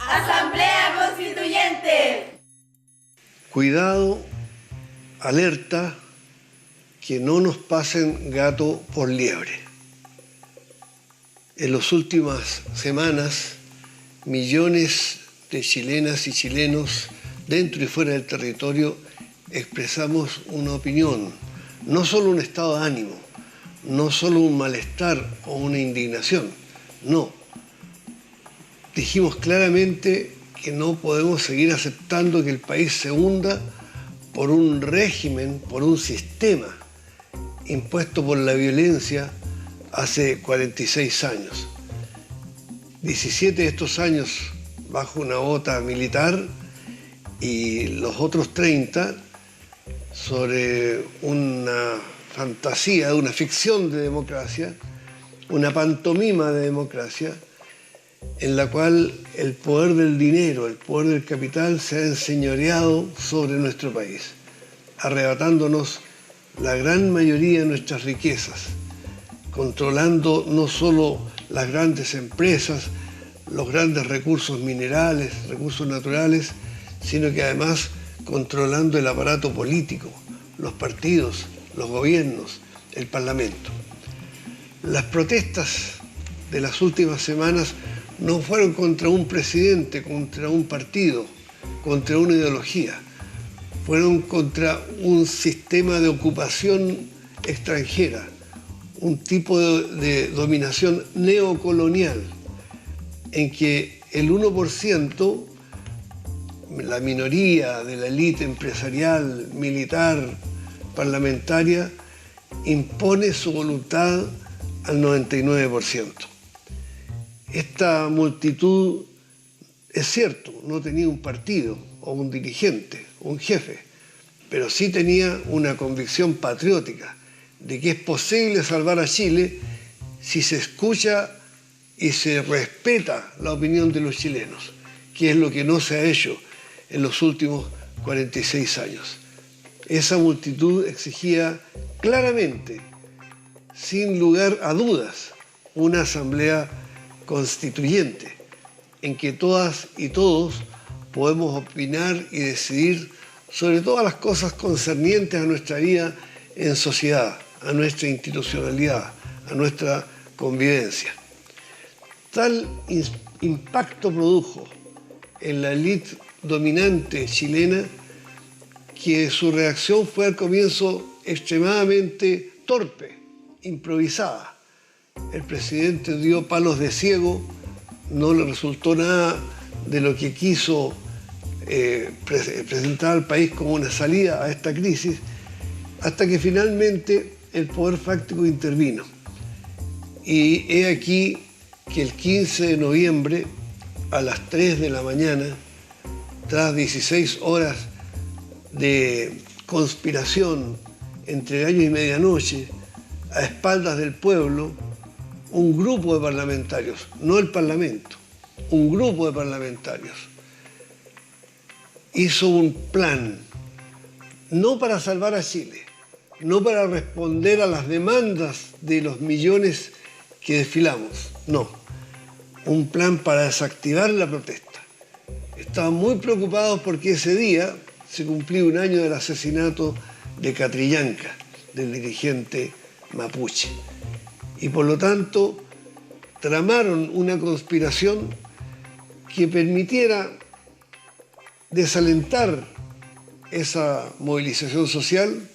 Asamblea Constituyente. Cuidado, alerta, que no nos pasen gato por liebre. En las últimas semanas, millones de chilenas y chilenos dentro y fuera del territorio expresamos una opinión, no solo un estado de ánimo, no solo un malestar o una indignación, no. Dijimos claramente que no podemos seguir aceptando que el país se hunda por un régimen, por un sistema impuesto por la violencia hace 46 años. 17 de estos años bajo una bota militar y los otros 30 sobre una fantasía, una ficción de democracia, una pantomima de democracia, en la cual el poder del dinero, el poder del capital se ha enseñoreado sobre nuestro país, arrebatándonos la gran mayoría de nuestras riquezas, controlando no solo las grandes empresas, los grandes recursos minerales, recursos naturales, sino que además controlando el aparato político, los partidos, los gobiernos, el Parlamento. Las protestas de las últimas semanas no fueron contra un presidente, contra un partido, contra una ideología. Fueron contra un sistema de ocupación extranjera, un tipo de dominación neocolonial, en que el 1%, la minoría de la élite empresarial, militar, parlamentaria, impone su voluntad al 99%. Esta multitud, es cierto, no tenía un partido o un dirigente, un jefe, pero sí tenía una convicción patriótica de que es posible salvar a Chile si se escucha y se respeta la opinión de los chilenos, que es lo que no se ha hecho en los últimos 46 años. Esa multitud exigía claramente, sin lugar a dudas, una asamblea constituyente en que todas y todos podemos opinar y decidir sobre todas las cosas concernientes a nuestra vida en sociedad, a nuestra institucionalidad, a nuestra convivencia. Tal impacto produjo en la élite dominante chilena que su reacción fue al comienzo extremadamente torpe, improvisada. El presidente dio palos de ciego, no le resultó nada de lo que quiso presentar al país como una salida a esta crisis, hasta que finalmente el poder fáctico intervino. Y he aquí que el 15 de noviembre, a las 3 de la mañana, tras 16 horas de conspiración entre gallo y medianoche, a espaldas del pueblo, un grupo de parlamentarios, no el Parlamento, un grupo de parlamentarios, hizo un plan, no para salvar a Chile, no para responder a las demandas de los millones que desfilamos, no, un plan para desactivar la protesta. Estaban muy preocupados porque ese día se cumplió un año del asesinato de Catrillanca, del dirigente mapuche. Y por lo tanto, tramaron una conspiración que permitiera desalentar esa movilización social,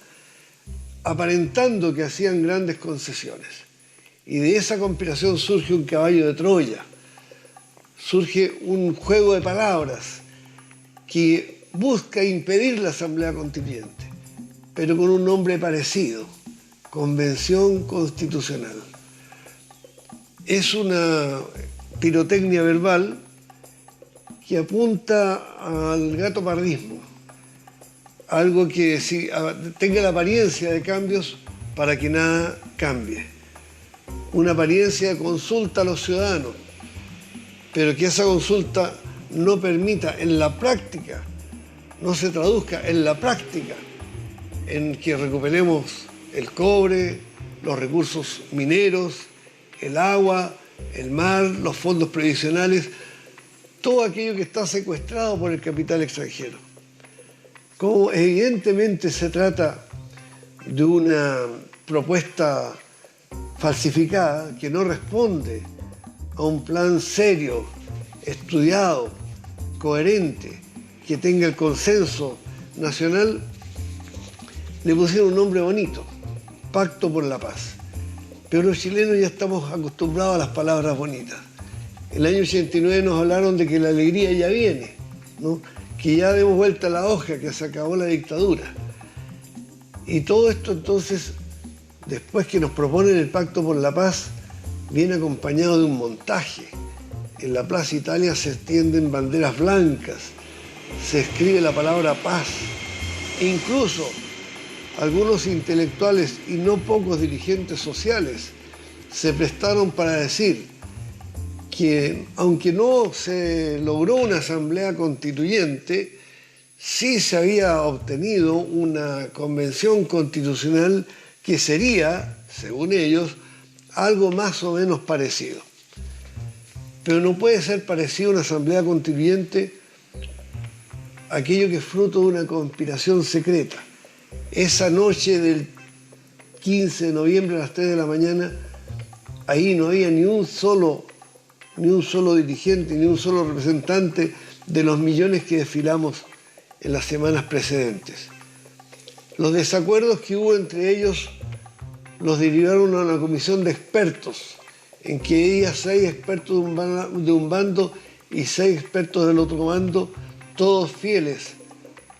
aparentando que hacían grandes concesiones. Y de esa conspiración surge un caballo de Troya, surge un juego de palabras que busca impedir la Asamblea Constituyente, pero con un nombre parecido, Convención Constitucional. Es una pirotecnia verbal que apunta al gatopardismo, algo que tenga la apariencia de cambios para que nada cambie. Una apariencia de consulta a los ciudadanos, pero que esa consulta no permita en la práctica, no se traduzca en la práctica, en que recuperemos el cobre, los recursos mineros, el agua, el mar, los fondos previsionales, todo aquello que está secuestrado por el capital extranjero. Como evidentemente se trata de una propuesta falsificada que no responde a un plan serio, estudiado, coherente, que tenga el consenso nacional, le pusieron un nombre bonito, Pacto por la Paz. Pero los chilenos ya estamos acostumbrados a las palabras bonitas. En el año 89 nos hablaron de que la alegría ya viene, ¿no? Que ya demos vuelta a la hoja, que se acabó la dictadura. Y todo esto entonces, después que nos proponen el Pacto por la Paz, viene acompañado de un montaje. En la Plaza Italia se extienden banderas blancas, se escribe la palabra paz. E incluso algunos intelectuales y no pocos dirigentes sociales se prestaron para decir que, aunque no se logró una asamblea constituyente, sí se había obtenido una convención constitucional que sería, según ellos, algo más o menos parecido. Pero no puede ser parecido a una asamblea constituyente aquello que es fruto de una conspiración secreta. Esa noche del 15 de noviembre a las 3 de la mañana, ahí no había ni un solo dirigente, ni un solo representante de los millones que desfilamos en las semanas precedentes. Los desacuerdos que hubo entre ellos los derivaron a una comisión de expertos, en que había 6 expertos de un bando y 6 expertos del otro bando, todos fieles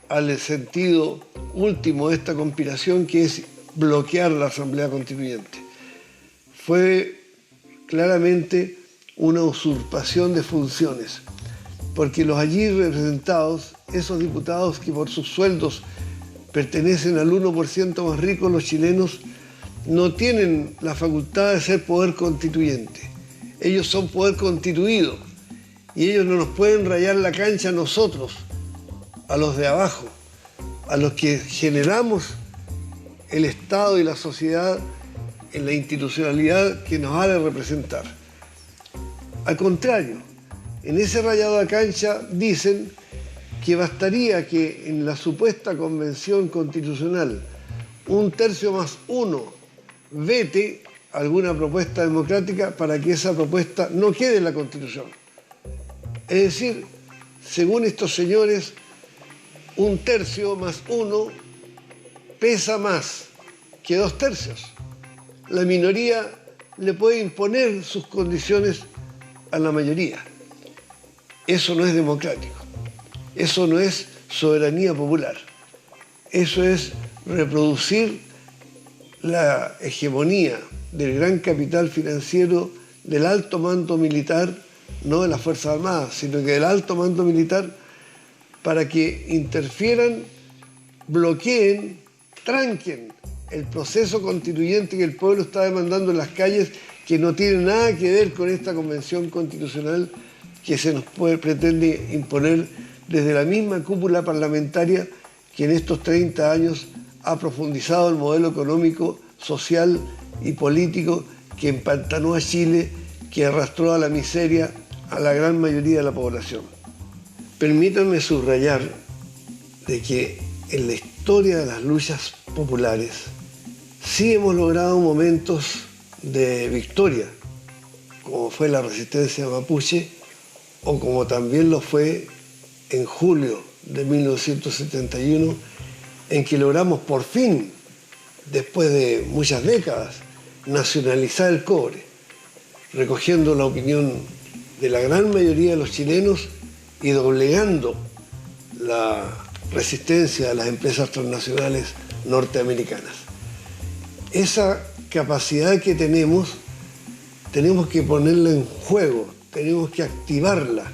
al sentido último de esta conspiración, que es bloquear la Asamblea Constituyente. Fue claramente una usurpación de funciones, porque los allí representados, esos diputados que por sus sueldos pertenecen al 1% más rico, los chilenos, no tienen la facultad de ser poder constituyente. Ellos son poder constituido y ellos no nos pueden rayar la cancha a nosotros, a los de abajo, a los que generamos el Estado y la sociedad en la institucionalidad que nos ha de representar. Al contrario, en ese rayado de cancha dicen que bastaría que en la supuesta convención constitucional 1/3+1 vete alguna propuesta democrática para que esa propuesta no quede en la Constitución. Es decir, según estos señores, 1/3+1 pesa más que 2/3. La minoría le puede imponer sus condiciones a la mayoría. Eso no es democrático. Eso no es soberanía popular. Eso es reproducir la hegemonía del gran capital financiero, del alto mando militar, no de las Fuerzas Armadas, sino que del alto mando militar, para que interfieran, bloqueen, tranquen el proceso constituyente que el pueblo está demandando en las calles, que no tiene nada que ver con esta convención constitucional que se nos pretende imponer desde la misma cúpula parlamentaria que en estos 30 años ha profundizado el modelo económico, social y político que empantanó a Chile, que arrastró a la miseria a la gran mayoría de la población. Permítanme subrayar de que en la historia de las luchas populares sí hemos logrado momentos de victoria, como fue la resistencia mapuche o como también lo fue en julio de 1971, en que logramos por fin, después de muchas décadas, nacionalizar el cobre, recogiendo la opinión de la gran mayoría de los chilenos y doblegando la resistencia de las empresas transnacionales norteamericanas. Esa capacidad que tenemos que ponerla en juego, tenemos que activarla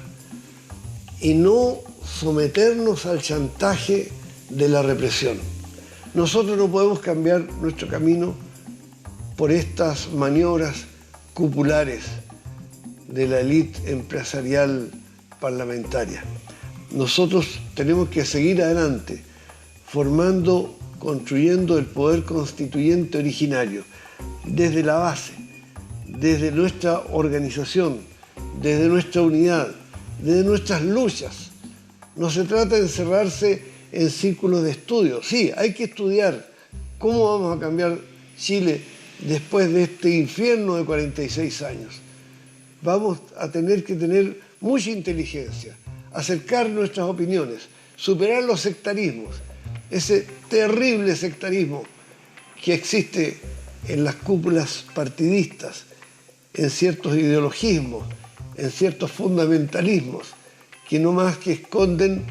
y no someternos al chantaje de la represión. Nosotros no podemos cambiar nuestro camino por estas maniobras cupulares de la élite empresarial parlamentaria. Nosotros tenemos que seguir adelante, formando, construyendo el poder constituyente originario, desde la base, desde nuestra organización, desde nuestra unidad, desde nuestras luchas. No se trata de encerrarse en círculos de estudio. Sí, hay que estudiar cómo vamos a cambiar Chile después de este infierno de 46 años. Vamos a tener que tener mucha inteligencia, acercar nuestras opiniones, superar los sectarismos, ese terrible sectarismo que existe en las cúpulas partidistas, en ciertos ideologismos, en ciertos fundamentalismos, que no más que esconden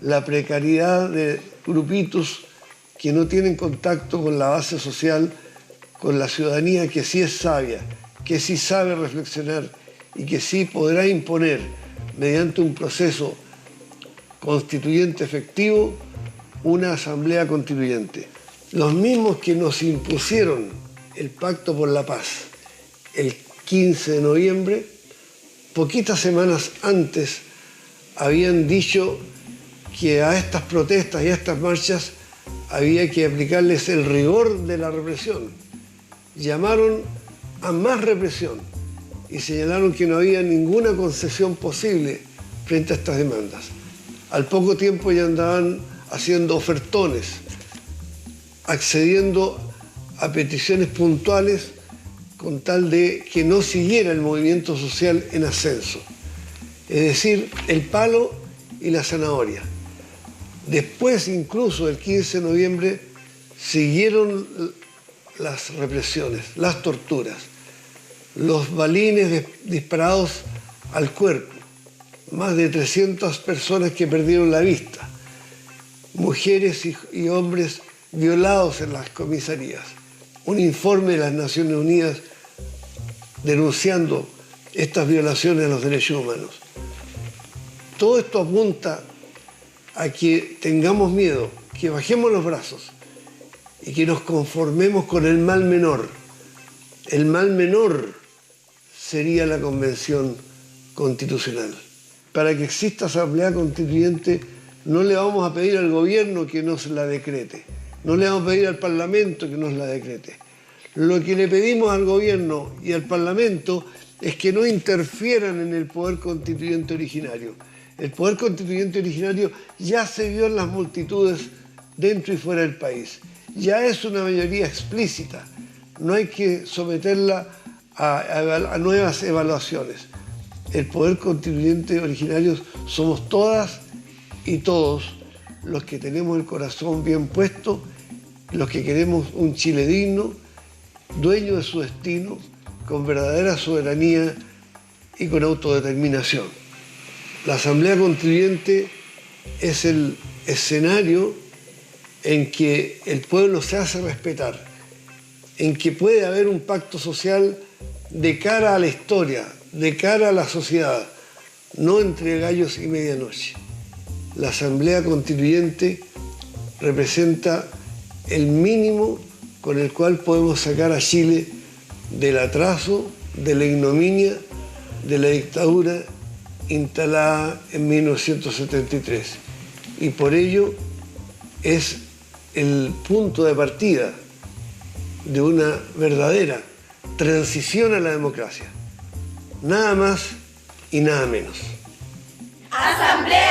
la precariedad de grupitos que no tienen contacto con la base social, con la ciudadanía que sí es sabia, que sí sabe reflexionar y que sí podrá imponer mediante un proceso constituyente efectivo una asamblea constituyente. Los mismos que nos impusieron el Pacto por la Paz el 15 de noviembre, poquitas semanas antes habían dicho que a estas protestas y a estas marchas había que aplicarles el rigor de la represión. Llamaron a más represión y señalaron que no había ninguna concesión posible frente a estas demandas. Al poco tiempo ya andaban haciendo ofertones, accediendo a peticiones puntuales con tal de que no siguiera el movimiento social en ascenso. Es decir, el palo y la zanahoria. Después, incluso el 15 de noviembre, siguieron las represiones, las torturas, los balines disparados al cuerpo, más de 300 personas que perdieron la vista, mujeres y hombres violados en las comisarías. Un informe de las Naciones Unidas denunciando estas violaciones a los derechos humanos. Todo esto apunta a que tengamos miedo, que bajemos los brazos y que nos conformemos con el mal menor. El mal menor sería la Convención Constitucional. Para que exista asamblea constituyente no le vamos a pedir al gobierno que nos la decrete, no le vamos a pedir al Parlamento que nos la decrete. Lo que le pedimos al gobierno y al Parlamento es que no interfieran en el poder constituyente originario. El poder constituyente originario ya se vio en las multitudes dentro y fuera del país. Ya es una mayoría explícita. No hay que someterla a nuevas evaluaciones. El poder constituyente originario somos todas y todos los que tenemos el corazón bien puesto, los que queremos un Chile digno, dueño de su destino, con verdadera soberanía y con autodeterminación. La Asamblea Constituyente es el escenario en que el pueblo se hace respetar, en que puede haber un pacto social de cara a la historia, de cara a la sociedad, no entre gallos y medianoche. La Asamblea Constituyente representa el mínimo con el cual podemos sacar a Chile del atraso, de la ignominia, de la dictadura instalada en 1973. Y por ello es el punto de partida de una verdadera transición a la democracia. Nada más y nada menos. Asamblea